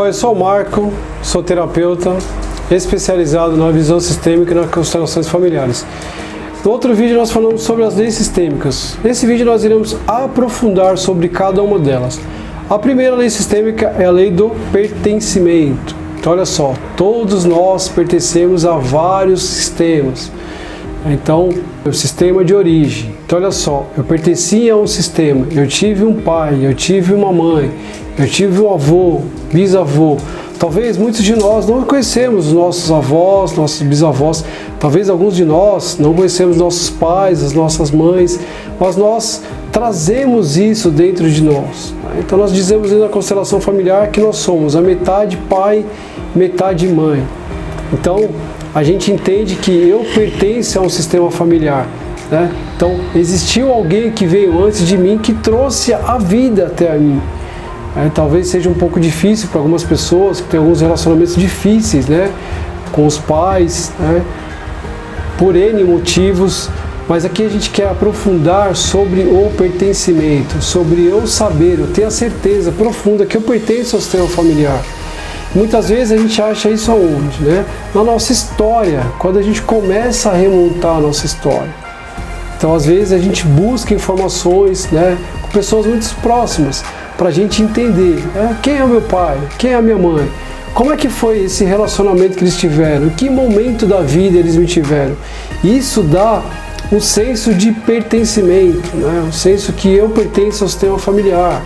Oi, eu sou o Marco, sou terapeuta especializado na visão sistêmica e nas constelações familiares. No outro vídeo nós falamos sobre as leis sistêmicas. Nesse vídeo nós iremos aprofundar sobre cada uma delas. A primeira lei sistêmica é a lei do pertencimento. Então olha só, todos nós pertencemos a vários sistemas. Então, o sistema de origem. Então olha só, eu pertencia a um sistema, eu tive um pai, eu tive uma mãe, eu tive um avô, bisavô. Talvez muitos de nós não conhecemos os nossos avós, nossos bisavós. Talvez alguns de nós não conhecemos nossos pais, as nossas mães, mas nós trazemos isso dentro de nós. Então nós dizemos na constelação familiar que nós somos a metade pai, metade mãe. Então a gente entende que eu pertenço a um sistema familiar, né? Então existiu alguém que veio antes de mim que trouxe a vida até a mim. Talvez seja um pouco difícil para algumas pessoas que têm alguns relacionamentos difíceis, né, com os pais, né, por N motivos, mas aqui a gente quer aprofundar sobre o pertencimento, sobre eu saber, eu ter a certeza profunda que eu pertenço ao sistema familiar. Muitas vezes a gente acha isso aonde, né? Na nossa história, quando a gente começa a remontar a nossa história. Então às vezes a gente busca informações, né, com pessoas muito próximas, para a gente entender quem é o meu pai, quem é a minha mãe, como é que foi esse relacionamento que eles tiveram, em que momento da vida eles me tiveram. Isso dá um senso de pertencimento, né? Um senso que eu pertenço ao sistema familiar.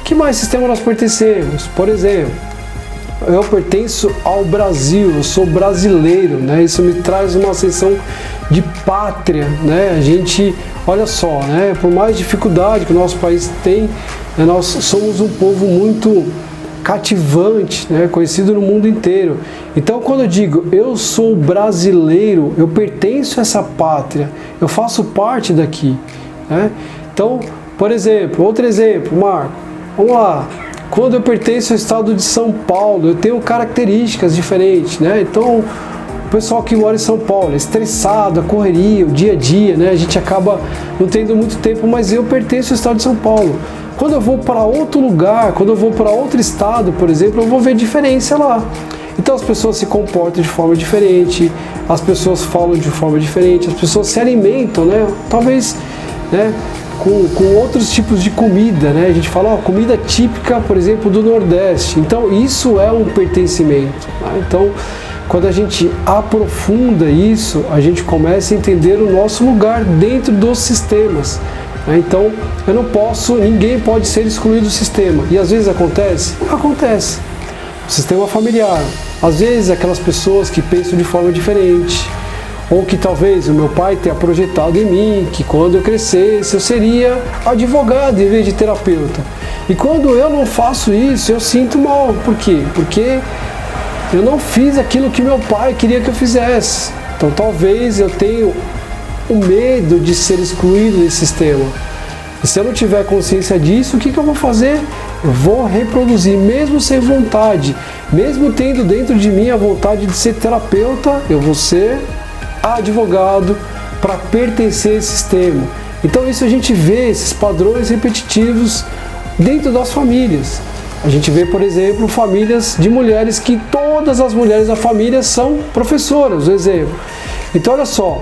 Que mais sistema nós pertencemos? Por exemplo, eu pertenço ao Brasil, eu sou brasileiro, né? Isso me traz uma sensação de pátria, né? A gente, olha só, né? Por mais dificuldade que o nosso país tem, nós somos um povo muito cativante, né? Conhecido no mundo inteiro. Então, quando eu digo eu sou brasileiro, eu pertenço a essa pátria, eu faço parte daqui, né? Então, por exemplo, outro exemplo, Marco, vamos lá. Quando eu pertenço ao estado de São Paulo, eu tenho características diferentes, né? Então, o pessoal que mora em São Paulo é estressado, a correria, o dia a dia, né? A gente acaba não tendo muito tempo, mas eu pertenço ao estado de São Paulo. Quando eu vou para outro lugar, quando eu vou para outro estado, por exemplo, eu vou ver diferença lá. Então as pessoas se comportam de forma diferente, as pessoas falam de forma diferente, as pessoas se alimentam, né? Talvez, né, com outros tipos de comida, né? A gente fala, comida típica, por exemplo, do Nordeste. Então isso é um pertencimento, né? Então, quando a gente aprofunda isso, a gente começa a entender o nosso lugar dentro dos sistemas. Então, eu não posso, ninguém pode ser excluído do sistema. E às vezes acontece? Acontece. O sistema familiar. Às vezes aquelas pessoas que pensam de forma diferente. Ou que talvez o meu pai tenha projetado em mim que quando eu crescesse eu seria advogado em vez de terapeuta. E quando eu não faço isso, eu sinto mal. Por quê? Porque eu não fiz aquilo que meu pai queria que eu fizesse. Então talvez eu tenha o medo de ser excluído desse sistema. E se eu não tiver consciência disso, o que eu vou fazer? Eu vou reproduzir, mesmo sem vontade, mesmo tendo dentro de mim a vontade de ser terapeuta, eu vou ser advogado para pertencer a esse sistema. Então isso a gente vê, esses padrões repetitivos dentro das famílias. A gente vê, por exemplo, famílias de mulheres que todas as mulheres da família são professoras, por exemplo. Então olha só,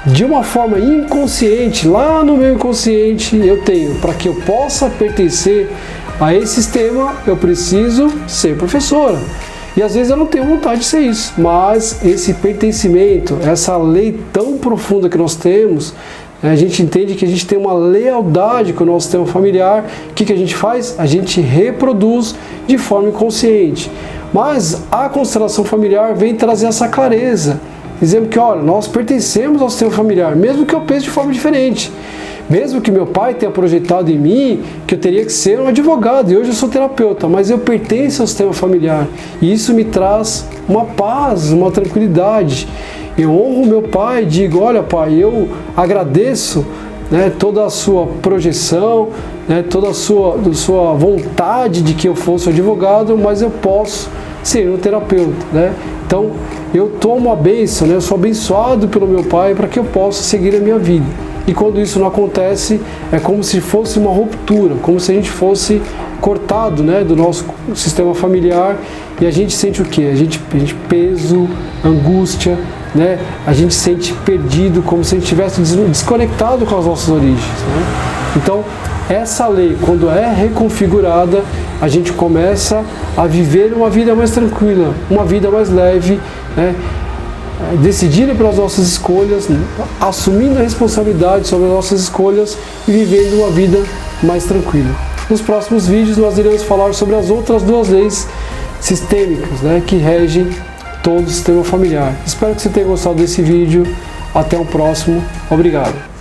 de uma forma inconsciente, lá no meu inconsciente, eu tenho, para que eu possa pertencer a esse sistema, eu preciso ser professora. E às vezes eu não tenho vontade de ser isso, mas esse pertencimento, essa lei tão profunda que nós temos, a gente entende que a gente tem uma lealdade com o nosso sistema familiar. O que a gente faz? A gente reproduz de forma inconsciente. Mas a constelação familiar vem trazer essa clareza, dizendo que, olha, nós pertencemos ao sistema familiar, mesmo que eu pense de forma diferente. Mesmo que meu pai tenha projetado em mim que eu teria que ser um advogado, e hoje eu sou terapeuta, mas eu pertenço ao sistema familiar. E isso me traz uma paz, uma tranquilidade. Eu honro meu pai, digo, olha pai, eu agradeço, né, toda a sua projeção, né, toda a sua vontade de que eu fosse um advogado, mas eu posso ser um terapeuta, né? Então eu tomo a bênção, né, eu sou abençoado pelo meu pai para que eu possa seguir a minha vida. E quando isso não acontece, é como se fosse uma ruptura, como se a gente fosse cortado, né, do nosso sistema familiar, e a gente sente o quê? A gente peso, angústia, né? A gente sente perdido, como se a gente estivesse desconectado com as nossas origens, né? Então, essa lei, quando é reconfigurada, a gente começa a viver uma vida mais tranquila, uma vida mais leve, né? Decidindo pelas nossas escolhas, assumindo a responsabilidade sobre as nossas escolhas e vivendo uma vida mais tranquila. Nos próximos vídeos nós iremos falar sobre as outras duas leis sistêmicas, né, que regem todo o sistema familiar. Espero que você tenha gostado desse vídeo. Até o próximo. Obrigado.